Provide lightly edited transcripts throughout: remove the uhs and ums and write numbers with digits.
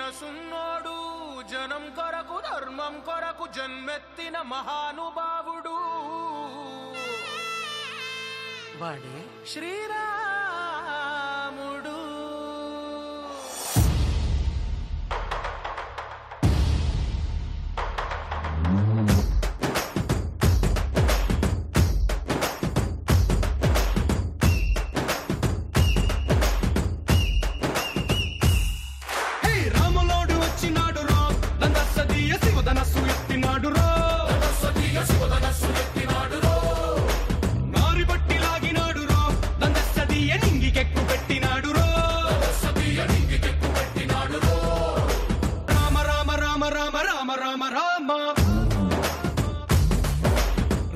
మనసున్నోడు జనం కొరకు ధర్మం కొరకు జన్మెత్తిన మహానుభావుడు వాడే శ్రీరాముడు.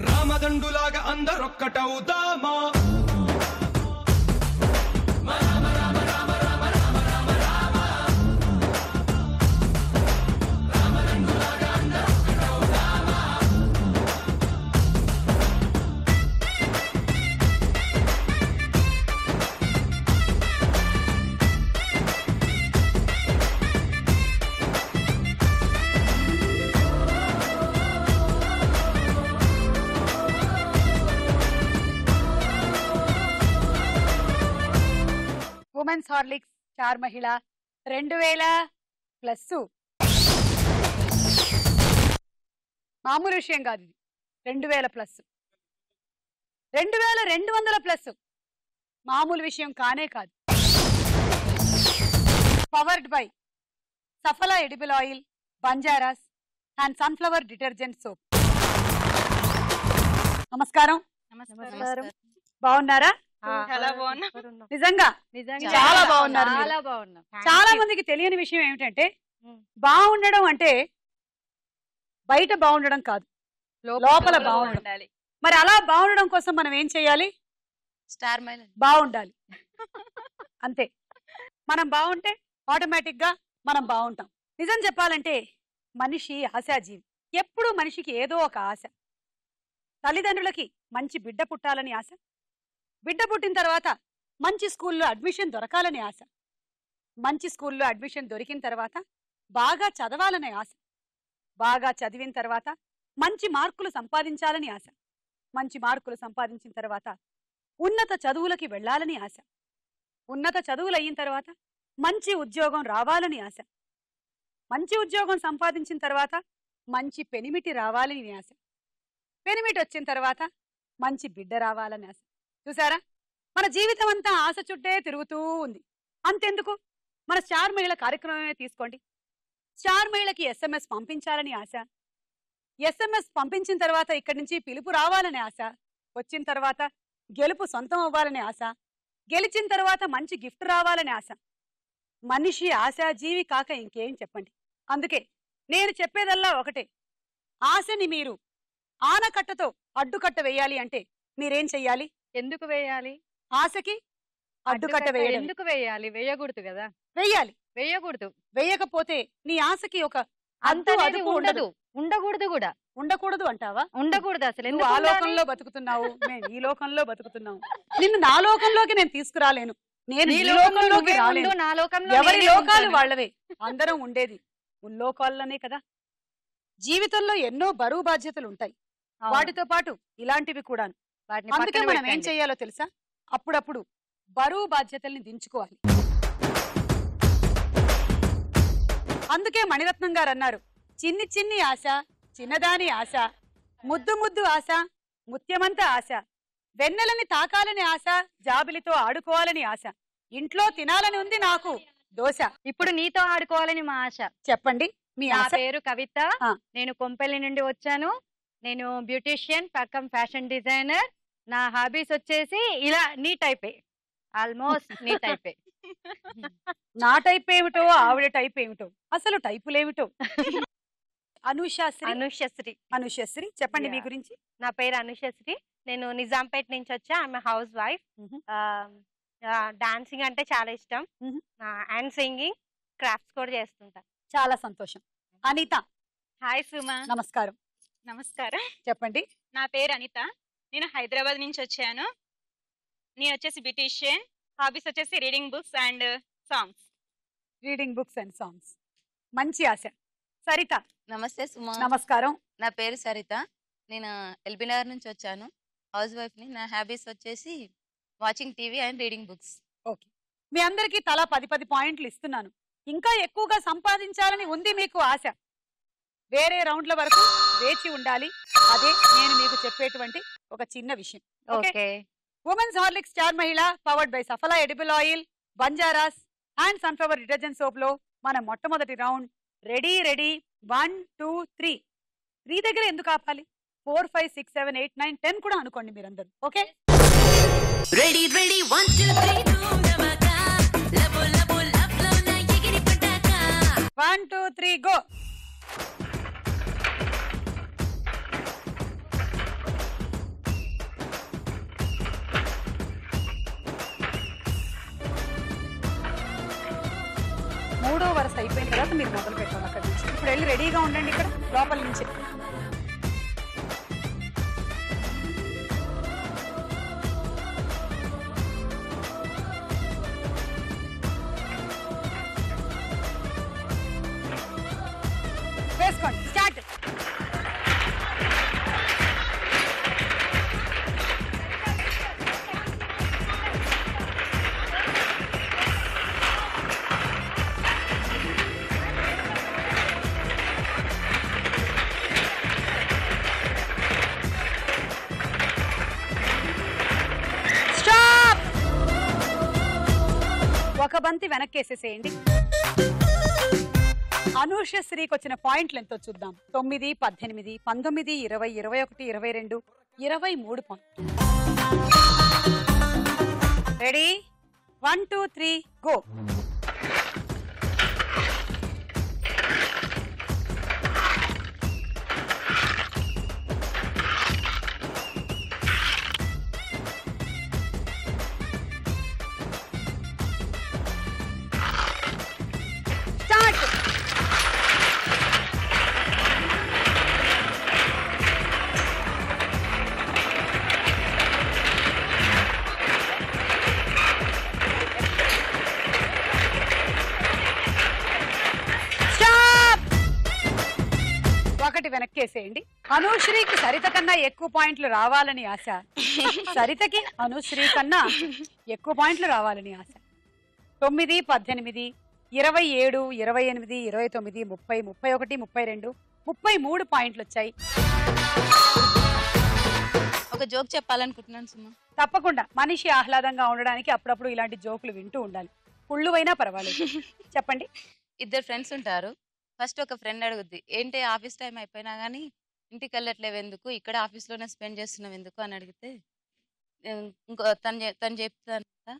రామదండులాగా అందరొక్కటవుదామా. ఉమెన్స్ హార్లిక్స్ స్టార్ మహిళ 2000+. మామూలు విషయం కాదు ఇది. 2000+, 2200+. మామూలు విషయం కానే కాదు. Powered by సఫలా edible oil, బంజారాస్ and sunflower detergent soap. నమస్కారం. బాగున్నారా? నిజంగా చాలా బాగున్నారు. చాలా మందికి తెలియని విషయం ఏమిటంటే బాగుండడం అంటే బయట బాగుండడం కాదు, లోపల బాగుండడం. మరి అలా బాగుండడం కోసం మనం ఏం చేయాలి? స్టార్ మైల్ బాగుండాలి. అంతే. మనం బాగుంటే ఆటోమేటిక్ గా మనం బాగుంటాం. నిజం చెప్పాలంటే మనిషి ఆశాజీవి. ఎప్పుడూ మనిషికి ఏదో ఒక ఆశ. తల్లిదండ్రులకి మంచి బిడ్డ పుట్టాలని ఆశ, బిడ్డ పుట్టిన తర్వాత మంచి స్కూల్లో అడ్మిషన్ దొరకాలనే ఆశ, మంచి స్కూల్లో అడ్మిషన్ దొరికిన తర్వాత బాగా చదవాలనే ఆశ, బాగా చదివిన తర్వాత మంచి మార్కులు సంపాదించాలని ఆశ, మంచి మార్కులు సంపాదించిన తర్వాత ఉన్నత చదువులకి వెళ్ళాలని ఆశ, ఉన్నత చదువులు అయిన తర్వాత మంచి ఉద్యోగం రావాలని ఆశ, మంచి ఉద్యోగం సంపాదించిన తర్వాత మంచి పెనిమిటి రావాలని ఆశ, పెనిమిటి వచ్చిన తర్వాత మంచి బిడ్డ రావాలని ఆశ. చూసారా, మన జీవితం అంతా ఆశ చుట్టే తిరుగుతూ ఉంది. అంతెందుకు, మన స్టార్ మహిళ కార్యక్రమమే తీసుకోండి. స్టార్ మహిళకి SMS పంపించాలని ఆశ, SMS పంపించిన తర్వాత ఇక్కడి నుంచి పిలుపు రావాలని ఆశ, వచ్చిన తర్వాత గెలుపు సొంతం అవ్వాలని ఆశ, గెలిచిన తర్వాత మంచి గిఫ్ట్ రావాలని ఆశ. మనిషి ఆశాజీవి కాక ఇంకేం చెప్పండి. అందుకే నేను చెప్పేదల్లా ఒకటే, ఆశని మీరు ఆనకట్టతో అడ్డుకట్ట వేయాలి అంటే మీరేం చెయ్యాలి? ఎందుకు వేయాలి? ఆశకి అడ్డుకట్ట వేయాలి. ఎందుకు వేయాలి? వేయకూడదు కదా. వేయాలి. వేయకూడదు. వేయకపోతే నీ ఆశకి ఒక అంతు అదుపు ఉండదు. ఉండకూడదు కూడా. ఉండకూడదు అంటావా? ఉండకూడదు. అసలు నువ్వు ఆ లోకంలో బతుకుతున్నావు, నేను ఈ లోకంలో బతుకుతున్నావు. నిన్ను నా లోకంలోకి నేను తీసుకురాలేను, నేను ఈ లోకంలోకి రాలేను. నా లోకంలో ఎవరి లోకాలు వాళ్ళవే. అందరం ఉండేది ఉల్లోకాల్లోనే కదా. జీవితంలో ఎన్నో బరువు బాధ్యతలు ఉంటాయి, వాటితో పాటు ఇలాంటివి కూడాను. అందుకే మనం ఏం చెయ్యాలో తెలుసా? అప్పుడప్పుడు బరువు బాధ్యతల్ని దించుకోవాలి. అందుకే మణిరత్నం గారు అన్నారు, చిన్ని చిన్ని ఆశ, చిన్నదాని ఆశ, ముద్దు ముద్దు ఆశ, ముత్యమంత ఆశ, వెన్నెలని తాకాలని ఆశ, జాబిలితో ఆడుకోవాలని ఆశ, ఇంట్లో తినాలని ఉంది నాకు దోశ. ఇప్పుడు నీతో ఆడుకోవాలని మా ఆశ. చెప్పండి మీ నా ఆశ. పేరు కవిత. నేను కొంపల్లి నుండి వచ్చాను. నేను బ్యూటీషియన్, పక్కం ఫ్యాషన్ డిజైనర్. నా హాబీస్ వచ్చేసి ఇలా నీ టైపే, ఆల్మోస్ట్ నీ టైపే. నా టైప్ ఏమిటో, ఆవిడ టైప్ ఏమిటో, అసలు టైపులేమిటో. అనుషశ్రీ. అనుషశ్రీ. అనుషశ్రీ, చెప్పండి మీ గురించి. నా పేరు అనుషశ్రీ. నేను నిజాంపేట నుంచి వచ్చా. ఆమె హౌస్ వైఫ్. డాన్సింగ్ అంటే చాలా ఇష్టం అండ్ సింగింగ్, క్రాఫ్ట్స్ కూడా చేస్తుంటా. చాలా సంతోషం. అనిత. హాయ్ సుమా. నమస్కారం. నమస్కారం. చెప్పండి. నా పేరు అనిత. నేను హైదరాబాద్ నుంచి వచ్చాను. నేను వచ్చేసి బ్యూటీషియన్. హాబీస్ వచ్చేసి reading books and songs. Reading books and songs. మంచి ఆశ. సరిత నమస్తే సుమా. నమస్కారం. నా పేరు సరిత. నేను ఎల్బీ నగర్ నుంచి వచ్చాను. హౌస్ వైఫ్ని. నా హ్యాబీస్ వచ్చేసి watching TV and reading books. Okay, మీ అందరికీ తలా 10 పాయింట్లు ఇస్తున్నాను. ఇంకా ఎక్కువగా సంపాదించాలని ఉంది మీకు ఆశ. వేరే రౌండ్ల వరకు వేచి ఉండాలి. అదే నేను మీకు చెప్పేటువంటి ఒక చిన్న విషయం. ఓకే. ఉమెన్స్ హార్లిక్స్ స్టార్ మహిళ powered by సఫలా edible oil, బంజారాస్ and sunflower detergent soap లో మన మొట్టమొదటి రౌండ్ రెడీ. 1 2 3. 3 దగ్గర ఎందుకు ఆపాలి? 4 5 6 7 8 9 10 కూడా అనుకోండి మీరందరూ. ఓకే, రెడీ 1 2 3 ధూమ్‌ధమాకా లబో లబో లవ్ లో నా ఎగిరి పటాకా 1 2 3 గో. మూడో వరుస అయిపోయిన తర్వాత మీరు మొదలు పెట్టాలి అక్కడి నుంచి. ఇప్పుడు వెళ్ళి రెడీగా ఉండండి ఇక్కడ లోపల నుంచి. వేసుకోండి, స్టార్ట్. ఒక బంతి వెనక్కేసేసేయండి. అనూషశ్రీకి వచ్చిన పాయింట్లు ఎంతో చూద్దాం. 9 18 19 20 21 22 23 పాయింట్లు. Ready 1 2 3 go. ఒకటి వెనక్కేసేయండి. అనుశ్రీకి సరిత కన్నా ఎక్కువ పాయింట్లు రావాలని ఆశ, సరితకి అనుశ్రీ కన్నా ఎక్కువ పాయింట్లు రావాలని ఆశ. 9 18 27 28 29 30 31 32 33 పాయింట్లు వచ్చాయి. ఒక జోక్ చెప్పాలనుకుంటున్నాను సుమా. తప్పకుండా. మనిషి ఆహ్లాదంగా ఉండడానికి అప్పుడప్పుడు ఇలాంటి జోకులు వింటూ ఉండాలి. కుళ్ళువైనా పర్వాలేదు, చెప్పండి. 2 ఫ్రెండ్స్ ఉంటారు. ఫస్ట్ ఒక ఫ్రెండ్ అడుగుద్ది, ఏంటి ఆఫీస్ టైం అయిపోయినా కానీ ఇంటికి వెళ్ళట్లేవు ఎందుకు, ఇక్కడ ఆఫీస్లోనే స్పెండ్ చేస్తున్నావు ఎందుకు అని అడిగితే ఇంకో తను చెప్తాను,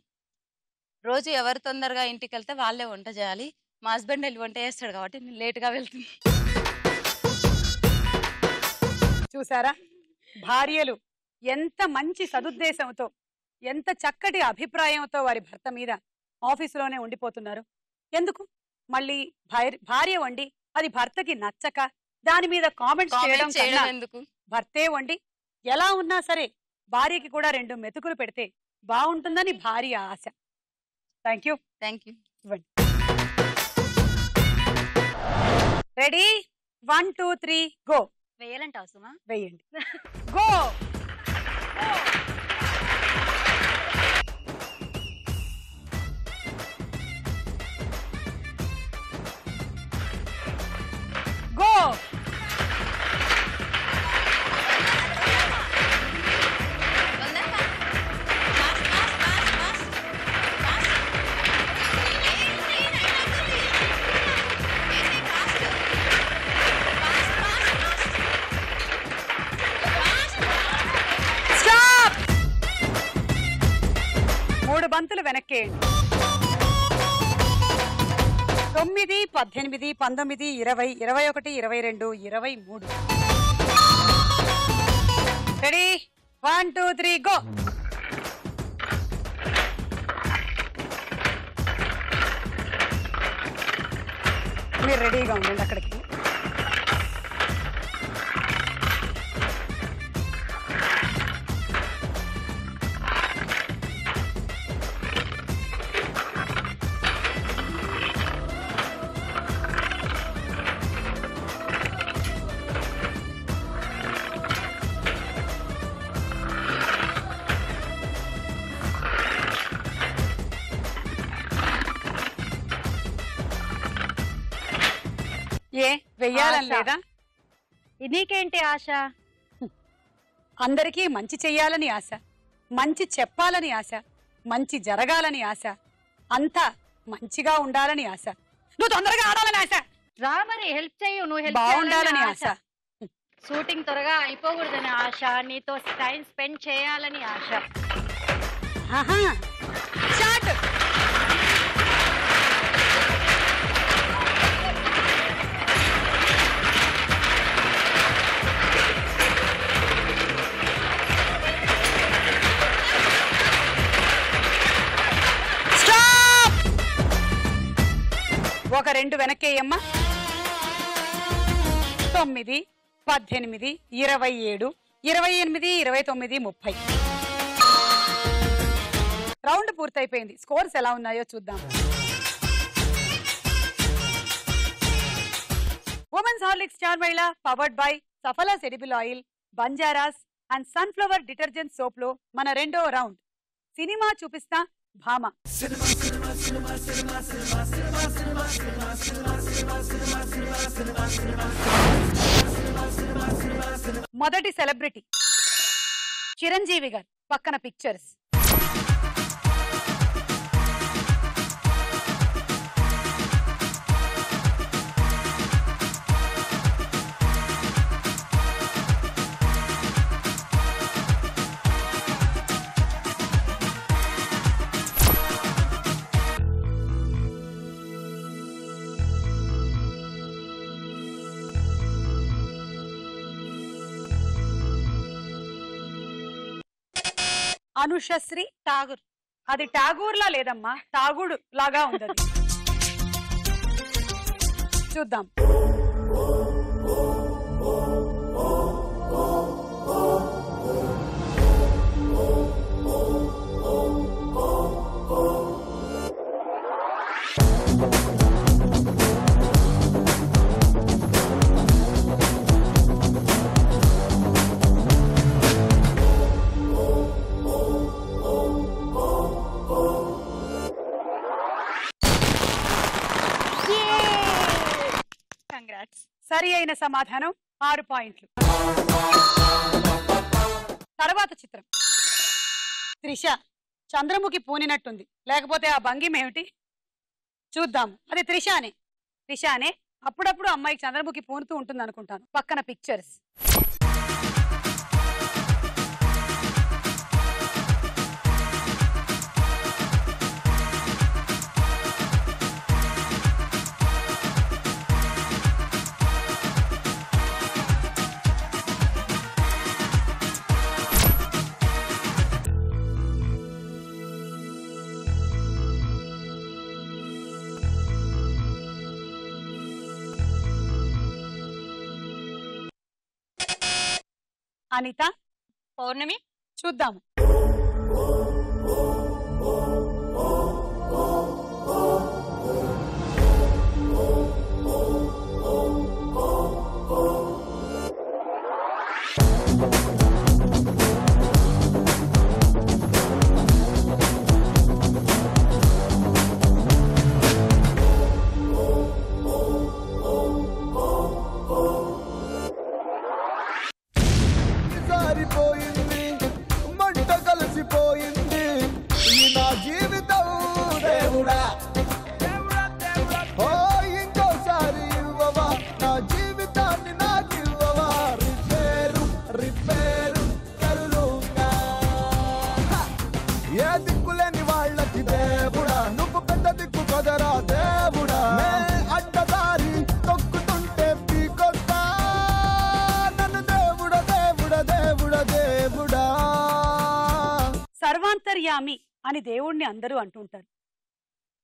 రోజు ఎవరు తొందరగా ఇంటికి వెళ్తే వాళ్ళే వంట చేయాలి, మా హస్బెండ్ వెళ్ళి వంట చేస్తాడు కాబట్టి నేను లేట్గా వెళ్తుంది. చూసారా, భార్యలు ఎంత మంచి సదుద్దేశంతో, ఎంత చక్కటి అభిప్రాయంతో వారి భర్త మీద ఆఫీసులోనే ఉండిపోతున్నారు. ఎందుకు మళ్ళీ భార్య వండి అది భర్తకి నచ్చక దాని మీద కామెంట్స్ చేయడం కన్నా ఎందుకు, భర్తే వండి ఎలా ఉన్నా సరే భార్యకి కూడా 2 మెతుకులు పెడితే బాగుంటుందని భార్య ఆశ. Thank you. Ready 1 2 3 go. వేయాలంటావు సుమా? వేయండి. గో. గో. స్టాప్. 3 బంతులు వెనక్కేయండి. 9 18 19 20 21 22 23. Ready 1 2 3 go. మీరు రెడీగా ఉండండి అక్కడికి. ఏ వెయ్యాలని ఆశ. లేదా? నీకేంటి ఆశ? అందరికీ మంచి చెయ్యాలని ఆశ, మంచి చెప్పాలని ఆశ, మంచి జరగాలని ఆశ, అంతా మంచిగా ఉండాలని ఆశ, నువ్వు తొందరగా ఆడాలని ఆశ, రా మరి హెల్ప్ చెయ్యు. నువ్వు హెల్ప్ బాగుండాలని ఆశ. షూటింగ్ త్వరగా అయిపోకూడదని ఆశ, నీతో టైం స్పెండ్ చేయాలని ఆశ. ఆహా. స్టార్ట్. స్టాప్. ఒక 2 వెనక్కేయమ్మా. 9, 18, 27, 28, 29, 30. రౌండ్ పూర్తయిపోయింది. స్కోర్స్ ఎలా ఉన్నాయో చూద్దాం. ఉమెన్స్ హార్లిక్స్ స్టార్ మహిళ powered by సఫలా edible oil, బంజారాస్ and sunflower detergent soap లో మన రెండో రౌండ్ సినిమా చూపిస్తా భామ. మొదటి సెలబ్రిటీ చిరంజీవి గారు, పక్కన పిక్చర్స్. అనుషశ్రీ ఠాగూర్. అది ఠాగూర్ లా లేదమ్మా, ఠాగూడు లాగా ఉంది. చూద్దాం. కంగ్రాట్స్. సరి అయిన సమాధానం 6 పాయింట్లు. తర్వాత చిత్రం త్రిష. చంద్రముఖి పూనినట్టుంది, లేకపోతే ఆ భంగిమ ఏమిటి చూద్దాం. అది త్రిషానే. త్రిషానే. అప్పుడప్పుడు అమ్మాయికి చంద్రముఖి పూనుతూ ఉంటుంది అనుకుంటాను. పక్కన పిక్చర్స్. అనిత. పౌర్ణమి. చూద్దాం. జారిపోయింది, మంట కలిసిపోయింది ఈ నా జీవితం దేవుడా. ఓ ఇంకోసారి ఇవ్వవా నా జీవితాన్ని నాకు ఇవ్వవా. రిపేరు రిపేరు కరులుగా ఏ దిక్కులేని వాళ్ళకి దేవుడా, నువ్వు పెద్ద దిక్కు కదరా దేవుడా. అడ్డదారి తొక్కుతుంటే పీకొస్తా నన్ను దేవుడా దేవుడా దేవుడా దేవుడా. సర్వాంతర్యామి అని దేవుణ్ణి అందరూ అంటుంటారు.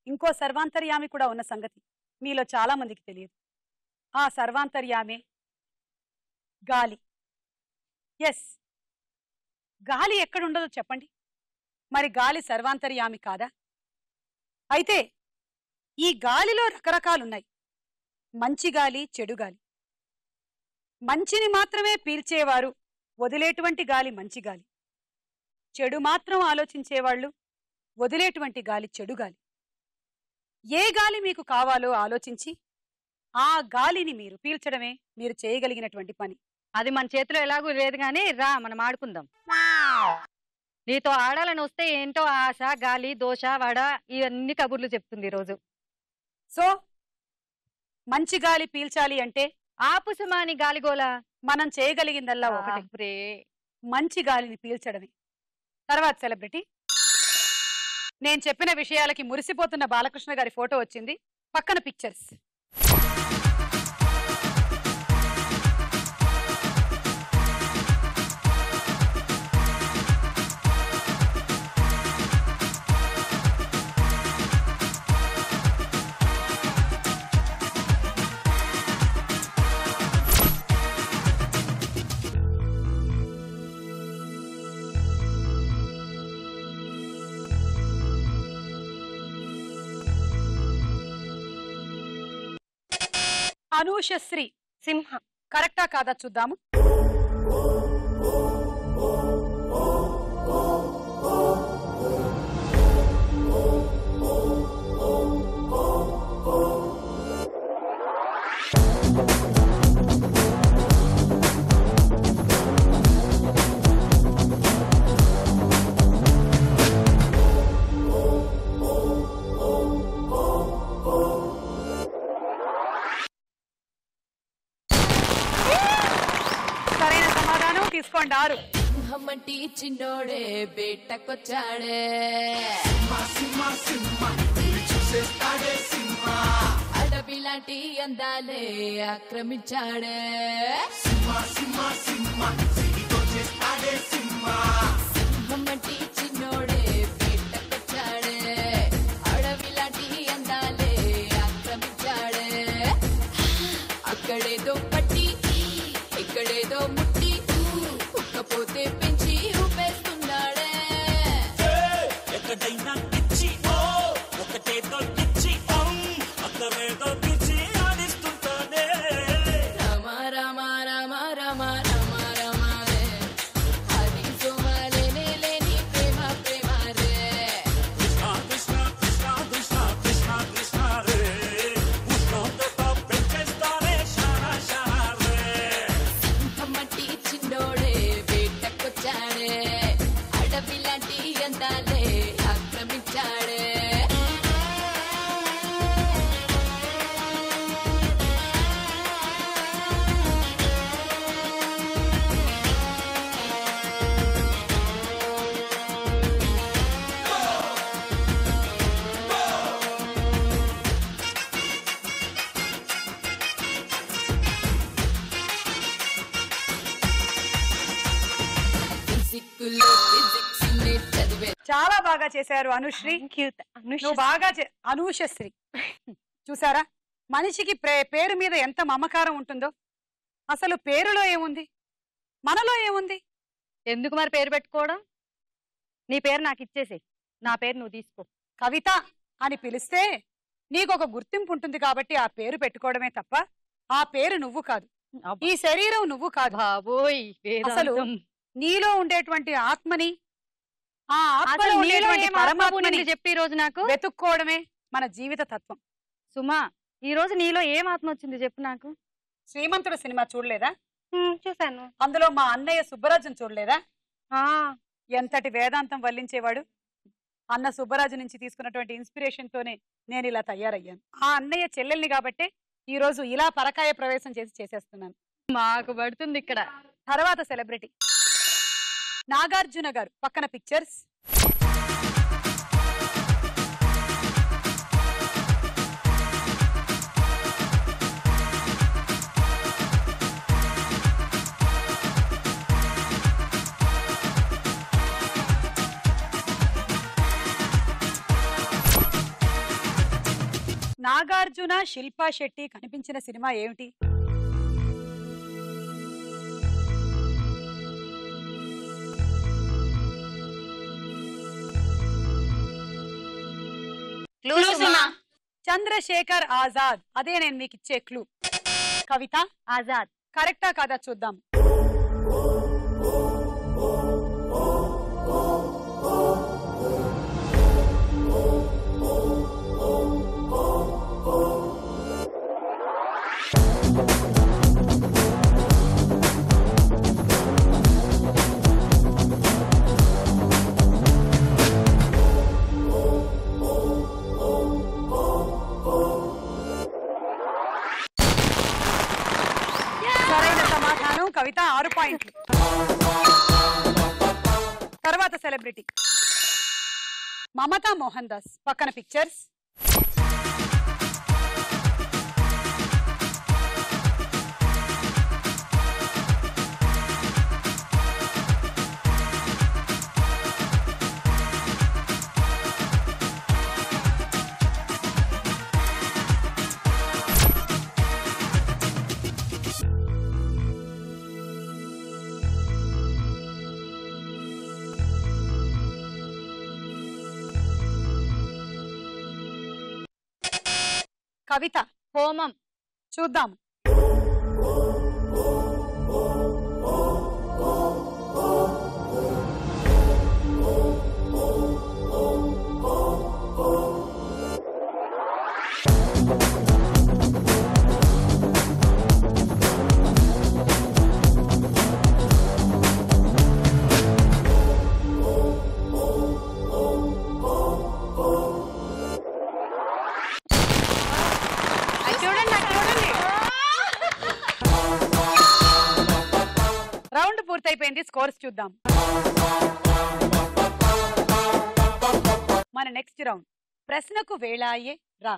ఇంకో సర్వాంతర్యామి కూడా ఉన్న సంగతి మీలో చాలా మందికి తెలియదు. ఆ సర్వాంతర్యామే గాలి. ఎస్, గాలి ఎక్కడుండదో చెప్పండి. మరి గాలి సర్వాంతర్యామి కాదా? అయితే ఈ గాలిలో రకరకాలున్నాయి. మంచి గాలి, చెడు గాలి. మంచిని మాత్రమే పీల్చేవారు వదిలేటువంటి గాలి మంచి గాలి. చెడు మాత్రం ఆలోచించేవాళ్ళు వదిలేటువంటి గాలి చెడు గాలి. ఏ గాలి మీకు కావాలో ఆలోచించి ఆ గాలిని మీరు పీల్చడమే మీరు చేయగలిగినటువంటి పని. అది మన చేతిలో ఎలాగూ లేదు కానీ రా మనం ఆడుకుందాం. నీతో ఆడాలని వస్తే ఏంటో ఆశ, గాలి, దోశ, వడ ఇవన్నీ కబుర్లు చెప్తుంది ఈరోజు. సో మంచి గాలి పీల్చాలి అంటే ఆపుసుమాని గాలిగోల మనం చేయగలిగిందల్లా ఒకటి, ఒకటే మంచి గాలిని పీల్చడమే. తర్వాత సెలబ్రిటీ, నేను చెప్పిన విషయాలకి మురిసిపోతున్న బాలకృష్ణ గారి ఫోటో వచ్చింది, పక్కన పిక్చర్స్. అనూషశ్రీ సింహ, కరెక్టా కాదా చూద్దాము. సరైన సమాధానం తీసుకోండి 6. సింహమంటి చిన్నోడే బేటకొచ్చాడే అడవి లాంటి అందాలే ఆక్రమించాడే సింహమంటి చిన్నోడే బేటకొచ్చాడే అడవి లాంటి అందాలే ఆక్రమించాడే అక్కడేదో పట్టి ఇక్కడేదో ముట్టి ఉక్కపోతే పెంచి ఊపేస్తున్నాడే ఎక్కడైనా పిచ్చి ఓ ఒకటేదో పిచ్చి అక్కడేదో పిచ్చి ఆడిస్తుంటానే రామ రామ రామ రామ రామ రామ రే హరి సోమలే లేని ప్రేమ ప్రేమ రే కృష్ణ కృష్ణ కృష్ణ కృష్ణ కృష్ణ కృష్ణ రే ఉష్ణోగ్రత పెంచేస్తానే షారా షారా రే సింహమట్టి చిన్నోడే బేటకొచ్చాడే అడవి లాంటి అందాలే ఆక్రమించాడే ఫిజిక్లో ఫిజిక్స్ ని చదివే చాలా బాగా చేశారు అనుశ్రీ. నువ్వు బాగా అనూషశ్రీ. చూసారా మనిషికి పేరు మీద ఎంత మమకారం ఉంటుందో. అసలు పేరులో ఏముంది, మనలో ఏముంది? ఎందుకు మరి పేరు పెట్టుకోవడం? నీ పేరు నాకు ఇచ్చేసి, నా పేరు నువ్వు తీసుకో. కవిత అని పిలిస్తే నీకు ఒక గుర్తింపు ఉంటుంది కాబట్టి ఆ పేరు పెట్టుకోవడమే తప్ప ఆ పేరు నువ్వు కాదు, ఈ శరీరం నువ్వు కాదు. బాబోయ్ అసలు వేదాంతం. నీలో ఉండేటువంటి ఆత్మని, ఆ ఆత్మలో అసలు నీలో ఉండేటువంటి ఏం ఆత్మ పరమాత్మని ఉంది చెప్పి ఈ రోజు నాకు. వెతుక్కోవడమే మన జీవిత తత్వం. సుమా, ఈ రోజు నీలో ఏం ఆత్మ వచ్చింది చెప్పు నాకు. శ్రీమంతుడు సినిమా చూడలేదా? చూసాను. అందులో మా అన్నయ్య సుబ్బరాజుని చూడలేదా? ఆ, ఎంతటి వేదాంతం వల్లించేవాడు. అన్న సుబ్బరాజు నుంచి తీసుకున్నటువంటి ఇన్స్పిరేషన్ తోనే నేను ఇలా తయారయ్యాను. ఆ అన్నయ్య చెల్లెల్ని కాబట్టే ఈ రోజు ఇలా పరకాయ ప్రవేశం చేసేస్తున్నాను. మాకు పడుతుంది ఇక్కడ. తర్వాత సెలబ్రిటీ నాగార్జున గారు, పక్కన పిక్చర్స్. నాగార్జున శిల్పా శెట్టి కనిపించిన సినిమా ఏమిటి? చంద్రశేఖర్ ఆజాద్. అదే నేను మీకు ఇచ్చే క్లూ. కవిత ఆజాద్ కరెక్టా కాదా చూద్దాం. కవిత 6 పాయింట్లు. తర్వాత సెలబ్రిటీ మమతా మోహన్ దాస్. పక్కన పిక్చర్స్. కవిత హోమం. చూద్దాం. రౌండ్ పూర్తయిపోయింది. స్కోర్స్ చూద్దాం. మన నెక్స్ట్ రౌండ్ ప్రశ్నకు వేళాయే రా.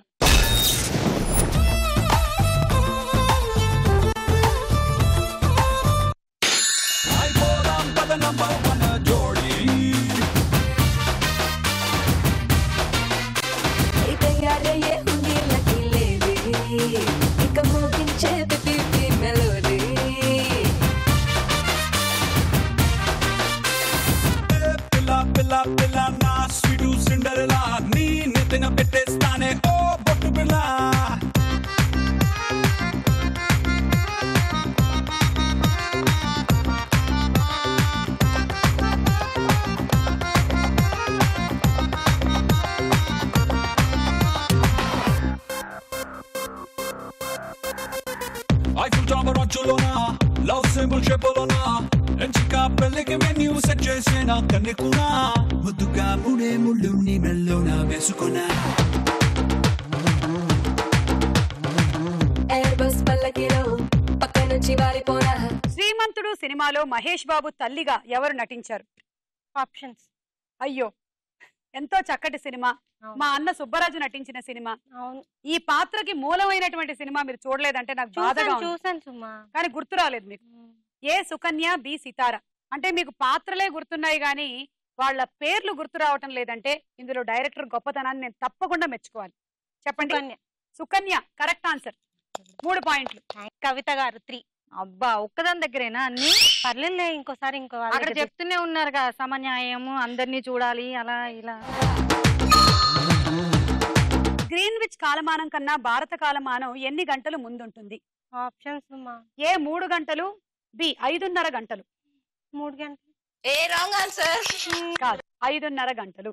పెట్టేస్తానే ఓ బొట్టు పిల్ల. ఐఫిల్ టవర్ అంచులోనా లవ్ సింబల్ షేపులోనా ఎంచిక పెళ్ళికి మెన్యూ సెట్ చేసేనా కన్నెకునా ముద్దుగా ముడే ముళ్ళు నీ మెల్లోనా వేసుకున్నా. శ్రీమంతుడు సినిమాలో మహేష్ బాబు తల్లిగా ఎవరు నటించారు? ఆప్షన్స్. అయ్యో, ఎంతో చక్కటి సినిమా. మా అన్న సుబ్బరాజు నటించిన సినిమా. అవును. ఈ పాత్రకి మూలమైనటువంటి సినిమా మీరు చూడలేదంటే నాకు బాధగా ఉంది. చూసాను సుమా, కానీ గుర్తు రాలేదు మీకు. ఏ సుకన్య, బి సితార. అంటే మీకు పాత్రలే గుర్తున్నాయి గానీ వాళ్ళ పేర్లు గుర్తు రావటం లేదంటే ఇందులో డైరెక్టర్ గొప్పతనాన్ని నేను తప్పకుండా మెచ్చుకోవాలి. చెప్పండి. Sukanya correct answer. 3 పాయింట్లు. కవిత గారు 3. అబ్బా, ఒక్కదాని దగ్గరేనా అన్ని? పర్లేదులే, ఇంకోసారి అక్కడ చెప్తూనే ఉన్నారుగా సమన్యాయము, అందరినీ చూడాలి అలా ఇలా. గ్రీన్విచ్ కాలమానం కన్నా భారత కాలమానం ఎన్ని గంటలు ముందుంటుంది? ఆప్షన్స్. ఏ 3 గంటలు, బి 5:30 గంటలు. 3 గంటలు. ఏ రాంగ్ ఆన్సర్. కాదు, 5:30 గంటలు.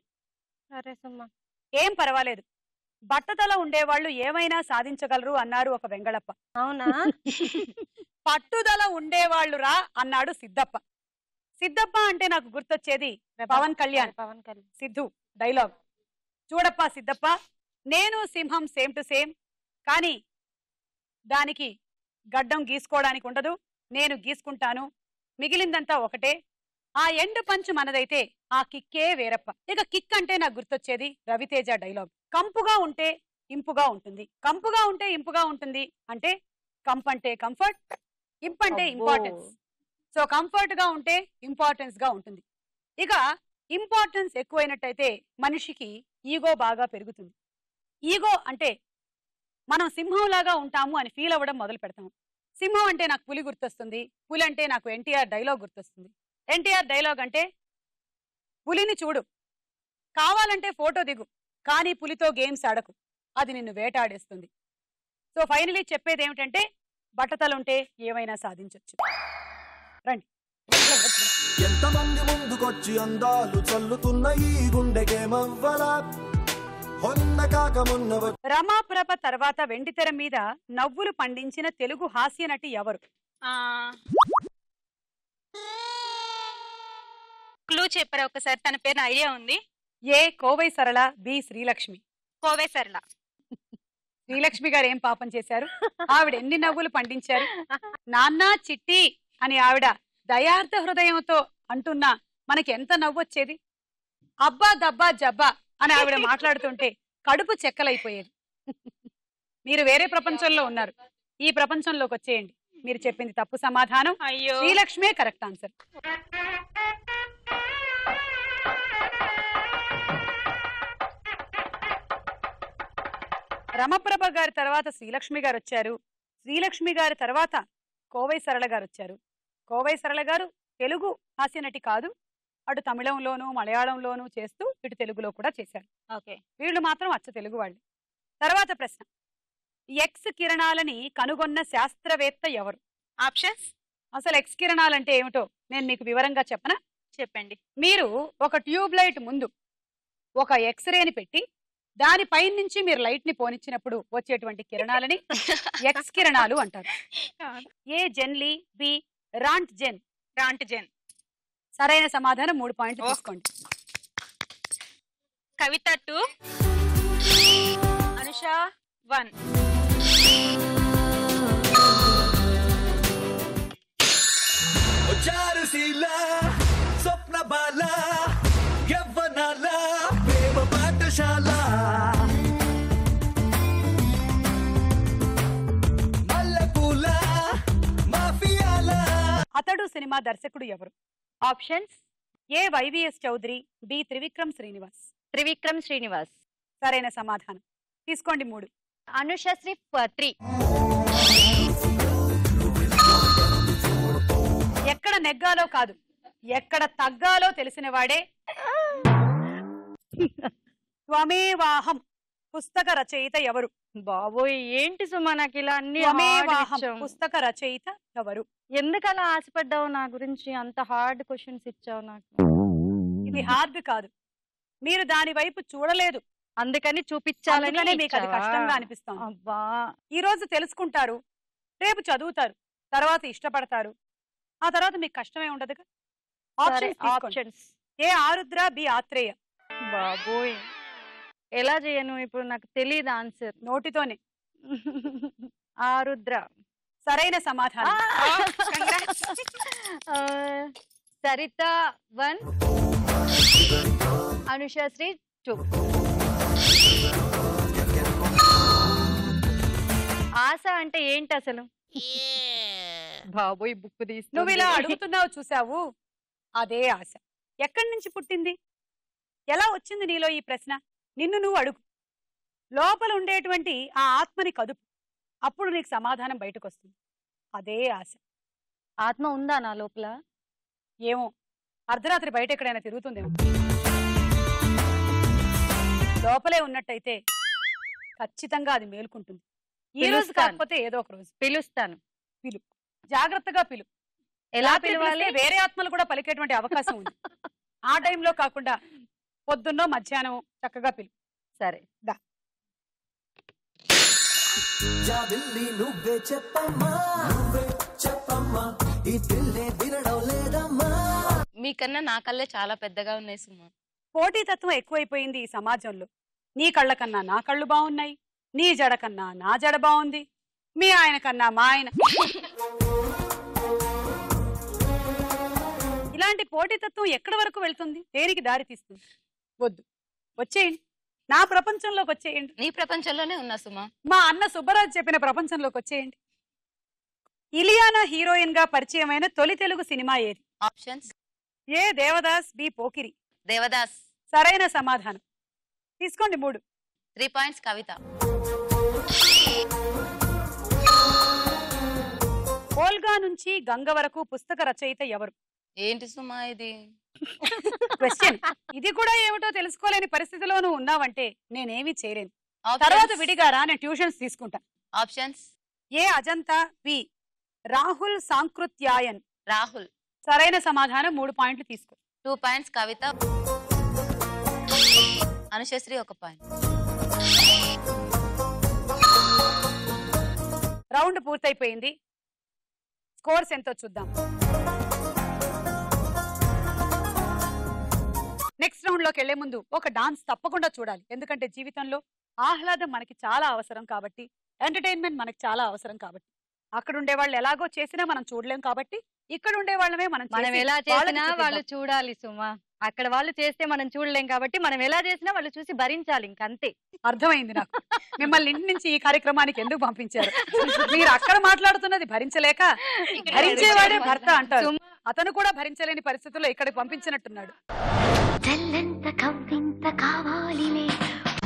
సరే సుమ్మా, ఏం పర్వాలేదు. బట్టతల ఉండేవాళ్ళు ఏమైనా సాధించగలరు అన్నారు ఒక వెంగళప్ప. అవునా? పట్టుదల ఉండేవాళ్ళు రా అన్నాడు సిద్ధప్ప. సిద్ధప్ప అంటే నాకు గుర్తొచ్చేది పవన్ కళ్యాణ్. సిద్ధు డైలాగ్. చూడప్ప సిద్ధప్ప, నేను సింహం సేమ్ టు సేమ్, కానీ దానికి గడ్డం గీసుకోవడానికి ఉండదు, నేను గీసుకుంటాను, మిగిలిందంతా ఒకటే, ఆ ఎండు పంచు మనదైతే ఆ కిక్కే వేరప్ప. ఇక కిక్ అంటే నాకు గుర్తొచ్చేది రవితేజ డైలాగ్. కంపుగా ఉంటే ఇంపుగా ఉంటుంది, కంపుగా ఉంటే ఇంపుగా ఉంటుంది అంటే కంప్ అంటే కంఫర్ట్, ఇంప్ అంటే ఇంపార్టెన్స్. సో కంఫర్ట్ గా ఉంటే ఇంపార్టెన్స్ గా ఉంటుంది. ఇక ఇంపార్టెన్స్ ఎక్కువైనట్టయితే మనిషికి ఈగో బాగా పెరుగుతుంది. ఈగో అంటే మనం సింహంలాగా ఉంటాము అని ఫీల్ అవ్వడం మొదలు పెడతాము. సింహం అంటే నాకు పులి గుర్తొస్తుంది, పులి అంటే నాకు ఎన్టీఆర్ డైలాగ్ గుర్తొస్తుంది. ఎన్టీఆర్ డైలాగ్ అంటే పులిని చూడు, కావాలంటే ఫోటో దిగు, కానీ పులితో గేమ్స్ ఆడకు, అది నిన్ను వేటాడేస్తుంది. సో ఫైనలీ చెప్పేది ఏమిటంటే బట్టతలుంటే ఏమైనా సాధించవచ్చు. రండి. ఎంతమంది ముందుకొచ్చి అందాలు చల్లుతున్న ఈ గుండెకేమవ్వలా హొన్న కాకమున్నవ. రమాప్రభ తర్వాత వెండితెర మీద నవ్వులు పండించిన తెలుగు హాస్య నటి ఎవరు? క్లూ చెప్పరా ఒకసారి, తన పేరు ఐడియా ఉంది. ఏ కోవై సరళ, బి శ్రీలక్ష్మి. కోవై సరళ. శ్రీలక్ష్మి గారు ఏం పాపం చేశారు? ఆవిడ ఎన్ని నవ్వులు పండించారు? నాన్న చిట్టి అని ఆవిడ దయార్థ హృదయంతో అంటున్నా మనకి ఎంత నవ్వొచ్చేది. అబ్బా దబ్బా జబ్బా అని ఆవిడ మాట్లాడుతుంటే కడుపు చెక్కలైపోయేది. మీరు వేరే ప్రపంచంలో ఉన్నారు, ఈ ప్రపంచంలోకి వచ్చేయండి. మీరు చెప్పింది తప్పు సమాధానం. అయ్యో. శ్రీలక్ష్మే కరెక్ట్ ఆన్సర్. రమప్రభ గారి తర్వాత శ్రీలక్ష్మి గారు వచ్చారు. శ్రీలక్ష్మి గారి తర్వాత కోవై సరళ గారు వచ్చారు. కోవై సరళ గారు తెలుగు హాస్యనటి కాదు, అటు తమిళంలోనూ మలయాళంలోనూ చేస్తూ ఇటు తెలుగులో కూడా చేశారు. ఓకే. వీళ్ళు మాత్రం అచ్చ తెలుగు వాళ్ళు. తర్వాత ప్రశ్న, ఎక్స్ కిరణాలని కనుగొన్న శాస్త్రవేత్త ఎవరు? ఆప్షన్స్ అసలు ఎక్స్ కిరణాలంటే ఏమిటో నేను మీకు వివరంగా చెప్పనా? చెప్పండి. మీరు ఒక ట్యూబ్ లైట్ ముందు ఒక ఎక్స్రేని పెట్టి దానిపై నుంచి మీరు లైట్ ని పోనిచ్చినప్పుడు వచ్చేటువంటి కిరణాలని ఎక్స్ కిరణాలు అంటారు. ఏ జెన్లీ, బి రాంట్జెన్. రాంట్జెన్. సరైన సమాధానం 3 పాయింట్లు తీసుకోండి. కవిత 2, అనుష 1. చారుశీల స్వప్న బాల యవ్వనాల ప్రేమ పాఠశాల మల్లెపూల మాఫియాల. అతడు సినిమా దర్శకుడు ఎవరు? Options A YVS Chowdary, B Trivikram Srinivas. Trivikram Srinivas. సరైన సమాధానం తీసుకోండి. 3. అనుషశ్రీ 3. ఎక్కడ నెగ్గాలో కాదు, ఎక్కడ తగ్గాలో తెలిసిన వాడే త్వమేవాహం పుస్తక రచయిత ఎవరు? బాబోయ్ ఏంటి సుమా నాకు ఇలా అన్ని త్వమేవాహం పుస్తక రచయిత ఎవరు? ఎందుకలా ఆశపడ్డావు నా గురించి? అంత హార్డ్ క్వశ్చన్స్ ఇచ్చావు నాకు. ఇది హార్డ్ కాదు, మీరు దాని వైపు చూడలేదు, అందుకని చూపించాలని అందుకనే మీకు అది ఇచ్చావా? కష్టంగా అనిపిస్తాం. అబ్బా. ఈ రోజు తెలుసుకుంటారు, రేపు చదువుతారు, తర్వాత ఇష్టపడతారు, ఆ తర్వాత మీకు కష్టమే ఉండదుగా. సరే, ఆప్షన్స్ తీసుకోండి. ఆప్షన్స్. ఏ ఆరుద్ర, బి ఆత్రేయ. బాబోయ్ ఎలా చేయను ఇప్పుడు, నాకు తెలియదు ఆన్సర్. నోటితోనే. ఆరుద్ర. సరైన సమాధానం. సరిత 1, అనుషశ్రీ 2. ఆశ అంటే ఏంటి అసలు? బాబోయ్ బుక్ తీసి నువ్వు ఇలా అడుగుతున్నావు చూసావు, అదే ఆశ. ఎక్కడి నుంచి పుట్టింది, ఎలా వచ్చింది నీలో ఈ ప్రశ్న? నిన్ను నువ్వు అడుగు, లోపల ఉండేటువంటి ఆ ఆత్మని కదుపు, అప్పుడు నీకు సమాధానం బయటకు వస్తుంది. అదే ఆశ. ఆత్మ ఉందా నా లోపల? ఏమో, అర్ధరాత్రి బయట ఎక్కడైనా తిరుగుతుందేమో. లోపలే ఉన్నట్టయితే ఖచ్చితంగా అది మేలుకుంటుంది. ఈ రోజు పిలుస్తాను. కాకపోతే ఏదో ఒక రోజు. పిలుస్తాను. పిలు, జాగ్రత్తగా పిలు. ఎలా రాత్రి పిలవాలి? పిలిస్తే వేరే ఆత్మలు కూడా పలికేటువంటి అవకాశం ఉంది. ఆ టైంలో కాకుండా పొద్దున్నో మధ్యాహ్నం చక్కగా పిలు. సరే. జాబిల్లి నువ్వే చెప్పమ్మా, నువ్వే చెప్పమ్మా, ఈ పిల్లే వినడం లేదమ్మా. మీకన్నా నా కళ్ళే చాలా పెద్దగా ఉన్నాయి సుమా. పోటీతత్వం ఎక్కువైపోయింది ఈ సమాజంలో. నీ కళ్ళ కన్నా నా కళ్ళు బాగున్నాయి, నీ జడ కన్నా నా జడ బాగుంది, మీ ఆయన కన్నా మా ఆయన. ఇలాంటి పోటీతత్వం ఎక్కడి వరకు వెళ్తుంది, దేనికి దారి తీస్తుంది? వద్దు, వచ్చేయండి, నా ప్రపంచంలోకి వచ్చేయండి. నీ ప్రపంచంలోనే ఉన్నా సుమా. మా అన్న సుబ్బరాజు చెప్పిన ప్రపంచంలోకి వచ్చేయండి. ఇలియానా హీరోయిన్ గా పరిచయమైన తొలి తెలుగు సినిమా ఏది? Options A Devdas, B Pokiri. Devdas. సరైన సమాధానం తీసుకోండి. 3. 3 పాయింట్స్ కవిత. ఓల్గా నుంచి గంగ వరకు పుస్తక రచయిత ఎవరు? ఏంటి సుమా ఇది? క్వశ్చన్. ఇది కూడా ఏమిటో తెలుసుకోలేని పరిస్థితిలో నువ్వు ఉన్నావంటే నేనేమీ చేయలేను. Options. తర్వాత విడిగా రా, నేను ట్యూషన్స్ తీసుకుంటా. Options A Ajanta, B Rahul Sankrityayan. Rahul. సరైన సమాధానం 3 పాయింట్లు తీసుకో. 2 points Kavitha. Anushasri 1 point. Round పూర్తయిపోయింది. స్కోర్స్ ఎంతో చూద్దాం. నెక్స్ట్ రౌండ్ లోకి వెళ్లే ముందు ఒక డాన్స్ తప్పకుండా చూడాలి. ఎందుకంటే జీవితంలో ఆహ్లాదం మనకి చాలా అవసరం కాబట్టి, ఎంటర్టైన్మెంట్ మనకి చాలా అవసరం కాబట్టి. అక్కడ ఉండే వాళ్ళు ఎలాగో చేసినా మనం చూడలేం కాబట్టి ఇక్కడ ఉండే వాళ్ళమే మనం మనం చేసి ఎలా వాళ్ళకి చేసినా చూపిద్దాం. వాళ్ళు చూడాలి సుమా. అక్కడ వాళ్ళు చేస్తే మనం చూడలేం కాబట్టి మనం ఎలా చేసినా వాళ్ళు చూసి భరించాలి, ఇంకంతే. అర్థమైంది నాకు. మిమ్మల్ని ఇంటి నుంచి ఈ కార్యక్రమానికి ఎందుకు పంపించారు? మీరు అక్కడ మాట్లాడుతున్నది భరించలేక భరించేవాడే భర్త అంటారు. అతను కూడా భరించలేని పరిస్థితుల్లో ఇక్కడికి పంపించినట్టున్నాడు. జల్లంత కవ్వింత కావాలిలే,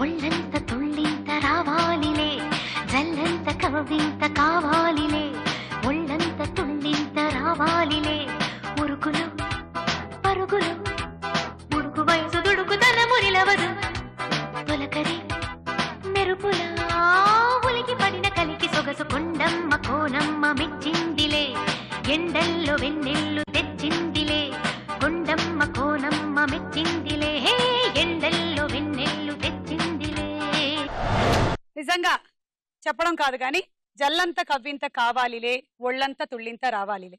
ఒళ్ళంత తుళ్ళింత రావాలిలే. జల్లంత కవ్వింత కావాలిలే, ఒళ్ళంత తుళ్ళింత రావాలిలే. మురుకులు పరుగులు మురుకు వయసు దుడుకుతన మురిలవదు. తొలకరి మెరుపులా ఉలికి పడిన కలికి సొగసు కొండమ్మ కోనమ్మ మెచ్చిందిలే. ఎండల్లో వెన్నెల్లు తెచ్చిందిలే, కొండమ్మ కోనమ్మ మెచ్చిందిలే. ఎండల్లో వెన్నెల్లు తెచ్చిందిలే. నిజంగా చెప్పడం కాదు గాని జల్లంత కవ్వింత కావాలిలే, ఒళ్ళంత తుళ్ళింత రావాలిలే.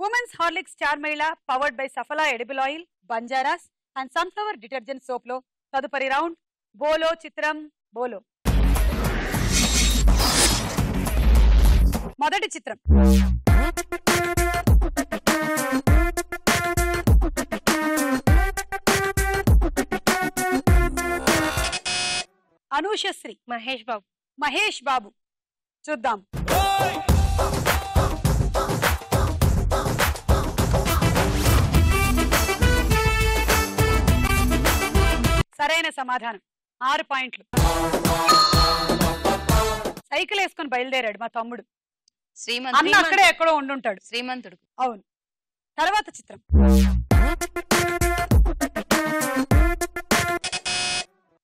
ఉమెన్స్ హార్లిక్స్ స్టార్ మహిళ powered by సఫలా edible oil, బంజారాస్ and sunflower detergent soap లో తదుపరి రౌండ్ బోలో చిత్రం బోలో. మొదటి చిత్రం అనూషశ్రీ, మహేష్ బాబు. మహేష్ బాబు. చూద్దాం. సరైన సమాధానం 6 పాయింట్లు. సైకిల్ వేసుకొని బయలుదేరాడు మా తమ్ముడు. అన్న అక్కడే ఎక్కడో ఉండుంటాడు. శ్రీమంతుడు. అవును. తర్వాత చిత్రం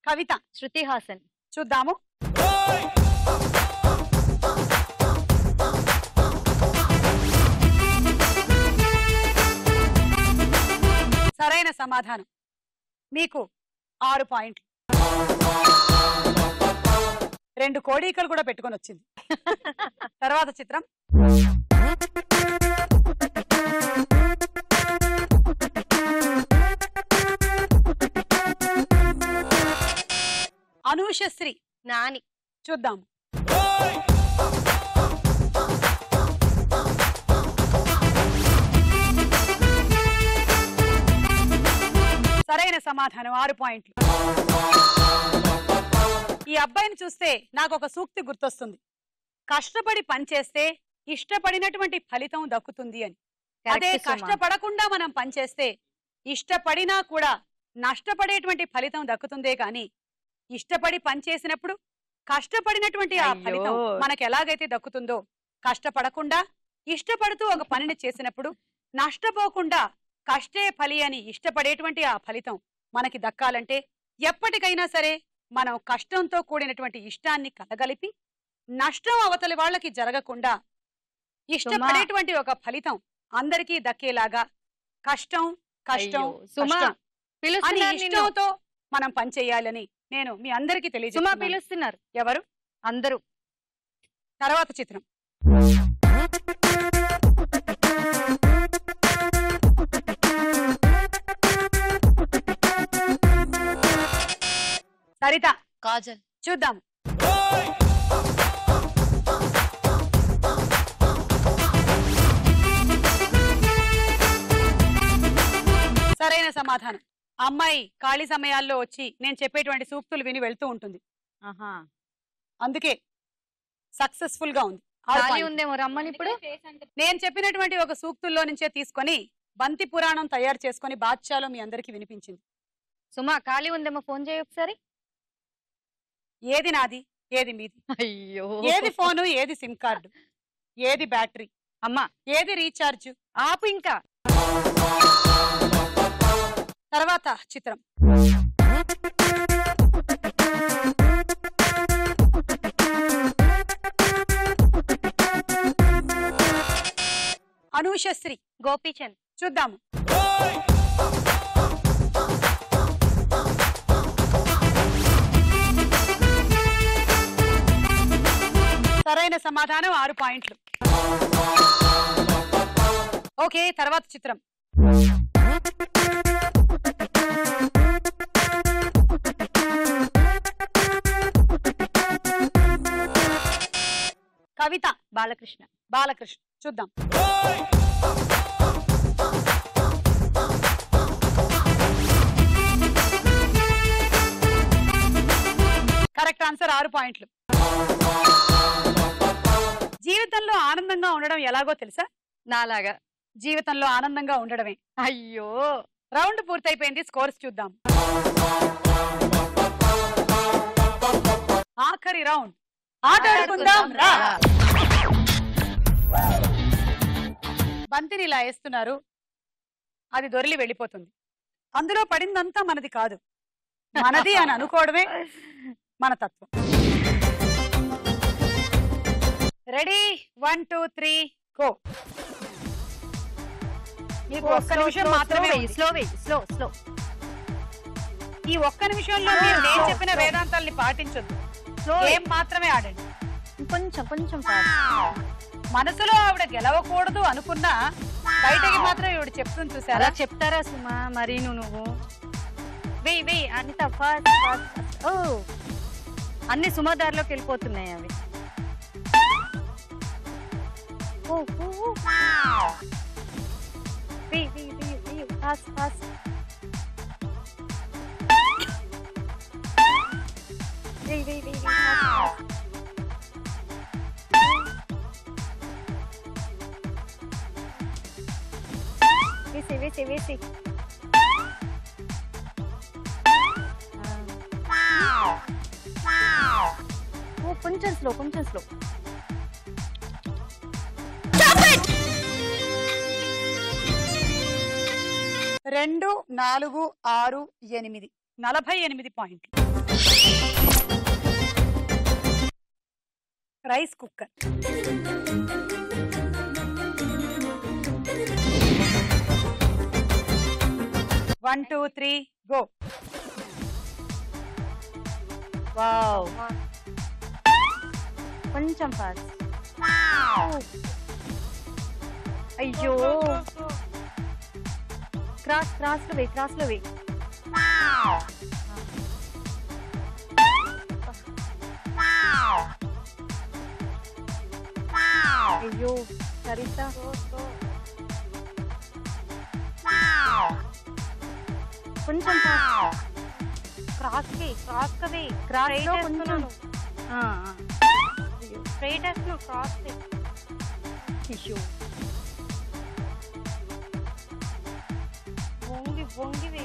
కవిత, శృతి హాసన్. చూద్దాము. సరైన సమాధానం. మీకు 6 పాయింట్లు. 2 కోడీకలు కూడా పెట్టుకొని వచ్చింది. తర్వాత చిత్రం అనూషశ్రీ, నాని. చూద్దాం. సరైన సమాధానం 6 పాయింట్లు. ఈ అబ్బాయిని చూస్తే నాకు ఒక సూక్తి గుర్తొస్తుంది. కష్టపడి పనిచేస్తే ఇష్టపడినటువంటి ఫలితం దక్కుతుంది అని. అదే కష్టపడకుండా మనం పనిచేస్తే ఇష్టపడినా కూడా నష్టపడేటువంటి ఫలితం దక్కుతుందే కానీ ఇష్టపడి పనిచేసినప్పుడు కష్టపడినటువంటి ఆ ఫలితం మనకు ఎలాగైతే దక్కుతుందో, కష్టపడకుండా ఇష్టపడుతూ ఒక పనిని చేసినప్పుడు నష్టపోకుండా కష్టే ఫలి అని ఇష్టపడేటువంటి ఆ ఫలితం మనకి దక్కాలంటే ఎప్పటికైనా సరే మనం కష్టంతో కూడినటువంటి ఇష్టాన్ని కలగలిపి నష్టం అవతలి వాళ్ళకి జరగకుండా ఇష్టపడేటువంటి ఒక ఫలితం అందరికీ దక్కేలాగా కష్టం కష్టం అని ఇష్టంతో మనం పనిచేయాలని నేను మీ అందరికీ తెలియజేస్తున్నాను. పిలుస్తున్నారు. ఎవరు? అందరూ. తర్వాత చిత్రం సరిత, కాజల్. చూద్దాం. సరైన సమాధానం. అమ్మాయి ఖాళీ సమయాల్లో వచ్చి నేను చెప్పేటువంటి సూక్తులు విని వెళ్తూ ఉంటుంది. అందుకే సక్సెస్ఫుల్ గా ఉంది. ఉందేమో రమ్మని. ఇప్పుడు నేను చెప్పినటువంటి ఒక సూక్తుల్లో నుంచే తీసుకొని బంతి పురాణం తయారు చేసుకొని బాద్షాలో మీ అందరికి వినిపించింది. సుమా ఖాళీ ఉందేమో, ఫోన్ చేయి ఒకసారి. ఏది నాది, ఏది మీది? అయ్యో, ఏది ఫోను, ఏది సిమ్ కార్డు, ఏది బ్యాటరీ, అమ్మా ఏది రీఛార్జ్? ఆపు ఇంకా. తర్వాత చిత్రం అనూషశ్రీ, గోపీచంద్. చూద్దాము. సరైన సమాధానం 6 పాయింట్లు. ఓకే, తర్వాత చిత్రం కవిత, బాలకృష్ణ. బాలకృష్ణ. చూద్దాం. కరెక్ట్ ఆన్సర్, 6 పాయింట్లు. జీవితంలో ఆనందంగా ఉండడం ఎలాగో తెలుసా? నాలాగా. జీవితంలో ఆనందంగా ఉండడమే. అయ్యో, రౌండ్ పూర్తయిపోయింది. స్కోర్స్ చూద్దాం. ఆఖరి రౌండ్. ఆటాడుకుందాం రా. బంతిని ఇలా వేస్తున్నారు, అది దొరిలి వెళ్ళిపోతుంది. అందులో పడిందంతా మనది కాదు, మనది అని అనుకోవడమే మన తత్వం. రెడీ? 1 2 3 గో. మీకు ఒక్క నిమిషం మాత్రమే. Slow slow slow. ఈ ఒక్క నిమిషంలో మీరు నేను చెప్పిన వేదాంతాల్ని పాటించొద్దు. ఏం మాత్రమే ఆడండి. కొంచెం కొంచెం మనసులో ఆవిడ గెలవకూడదు అనుకున్నా బయటకి మాత్రం ఈవిడ చెప్తుంది చూసారా? అలా చెప్తారా సుమా? మరి నువ్వు వెయ్యి అంత ఫాస్ట్ ఫాస్ట్. ఓ, అన్ని సుమాదారిలోకి వెళ్ళిపోతున్నాయి అవి. Fast fast. వేసి కొంచెం స్లో కొంచెం స్లో. 2 4 6 8 48 పాయింట్లు. Rice cooker. One two three go. Wow, కొంచెం ఫాస్ట్. అయ్యో, క్రాస్ లో వే. అయ్యో సరిత, కొంచెం క్రాస్ కవే. క్రాస్ కొంచెం స్ట్రైట్ వేస్తున్నావు. క్రాస్ అయ్యో, వంగి వే.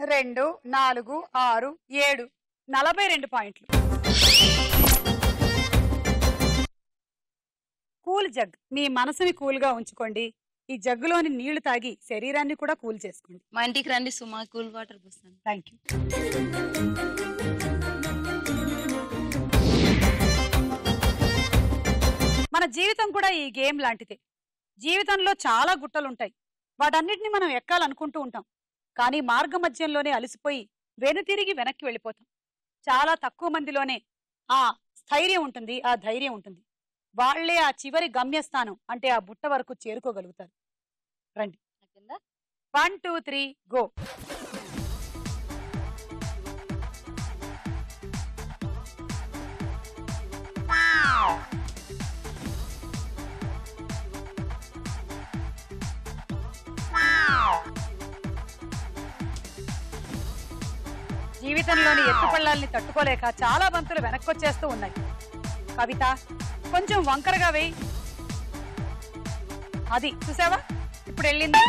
స్లో 2 4 6 7 42 పాయింట్లు. Cool jug. మీ మనసుని కూల్ గా ఉంచుకోండి. ఈ జగ్గులోని నీళ్లు తాగి శరీరాన్ని కూడా కూల్ చేసుకోండి. మా ఇంటికి రండి సుమా, కూల్ వాటర్ పోస్తాను. Thank you. మన జీవితం కూడా ఈ గేమ్ లాంటిదే. జీవితంలో చాలా గుట్టలుంటాయి. వాటన్నిటిని మనం ఎక్కాలనుకుంటూ ఉంటాం. కానీ మార్గ మధ్యంలోనే అలసిపోయి వెనుతిరిగి వెనక్కి వెళ్ళిపోతాం. చాలా తక్కువ మందిలోనే ఆ స్థైర్యం ఉంటుంది, ఆ ధైర్యం ఉంటుంది. వాళ్లే ఆ చివరి గమ్యస్థానం అంటే ఆ బుట్ట వరకు చేరుకోగలుగుతారు. రండి. 1 2 3 గో. జీవితంలోని ఎత్తుపళ్ళాల్ని తట్టుకోలేక చాలా బంతులు వెనక్కొచ్చేస్తూ ఉన్నాయి. కవిత, కొంచెం వంకరగా వేయి. అది చూసావా, ఇప్పుడు వెళ్ళింది.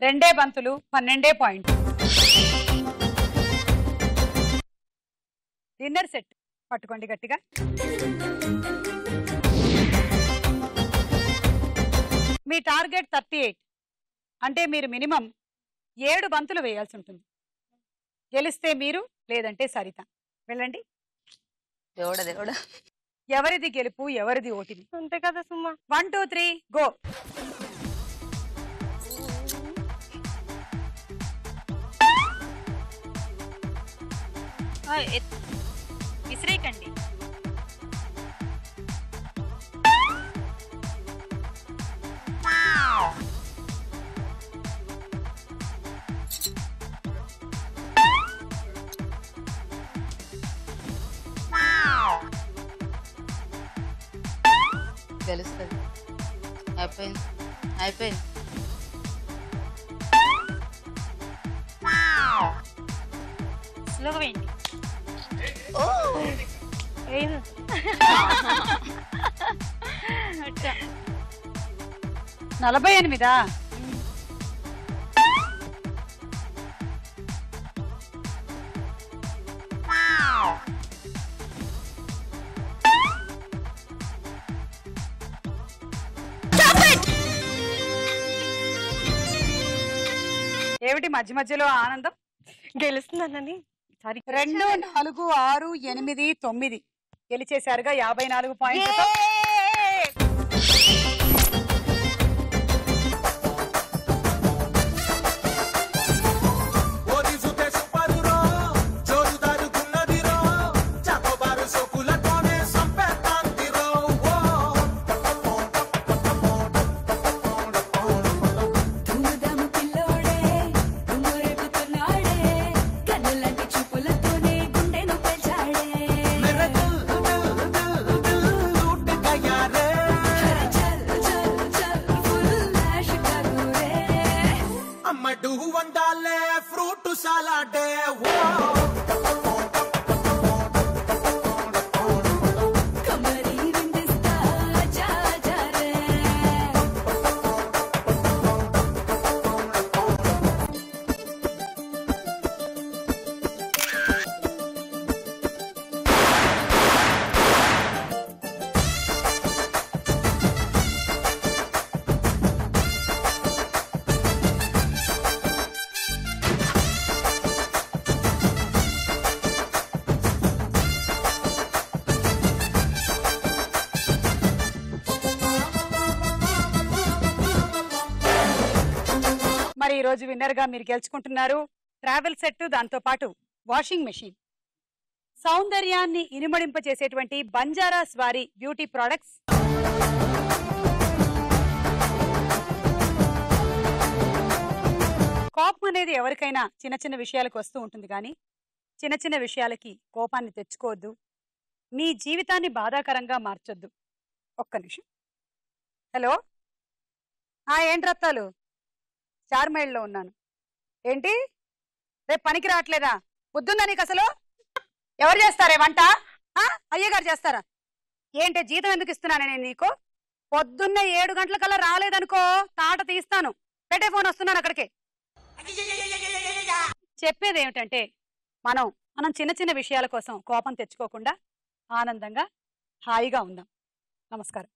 2 బంతులు 12 పాయింట్. డిన్నర్ సెట్ పట్టుకోండి గట్టిగా. మీ టార్గెట్ 38 అంటే మీరు మినిమం 7 బంతులు వేయాల్సి ఉంటుంది. గెలిస్తే మీరు, లేదంటే సరిత. వెళ్ళండి. దేవుడా దేవుడా. ఎవరిది గెలుపు, ఎవరిది ఓటింది అంతే కదా సుమ్మా. 1 2 3 గో. విసిరేయకండి. గెలుస్తుంది. అయిపోయింది అయిపోయింది. స్లోగా వేయండి. 48. ఏమిటి మధ్య మధ్యలో ఆనందం? గెలుస్తున్నానని. 2 4 6 8 9 గెలిచేశారుగా 54 పాయింట్లతో. దుమ్ముదాము పిల్లోడే దుమ్మురేపుతున్నాడే కన్నులాంటి చూపులతోనే గుండెను పెంచాడే చల్ చల్ చల్ ఫుల్ ఆషికాగురే అమ్మడు వండాలే ఫ్రూట్ సలాడే. కమరి విందిస్తా జా జా రే మరి ఈ రోజు విన్నర్ గా మీరు గెలుచుకుంటున్నారు ట్రావెల్ సెట్, దాంతో పాటు వాషింగ్ మెషిన్. సౌందర్యాన్ని ఇనుమడింపచేసేటువంటి బంజారాస్ వారి బ్యూటీ ప్రొడక్ట్స్. కోపం అనేది ఎవరికైనా చిన్న చిన్న విషయాలకు వస్తూ ఉంటుంది, కానీ చిన్న చిన్న విషయాలకి కోపాన్ని తెచ్చుకోవద్దు. మీ జీవితాన్ని బాధాకరంగా మార్చొద్దు. ఒక్క నిమిషం. హలో, ఏంటి రత్తాలు? చార్మైల్లో ఉన్నాను. ఏంటి రేపు పనికి రావట్లేదా? పొద్దుందా నీకు అసలు? ఎవరు చేస్తారే వంట? అయ్యగారు చేస్తారా? ఏంటి జీతం ఎందుకు ఇస్తున్నాను నేను నీకు? పొద్దున్నే 7 గంటలకల్లా రాలేదనుకో తాట తీస్తాను. పెట్టే ఫోన్, వస్తున్నాను అక్కడికి. చెప్పేది ఏమిటంటే మనం చిన్న చిన్న విషయాల కోసం కోపం తెచ్చుకోకుండా ఆనందంగా హాయిగా ఉందాం. నమస్కారం.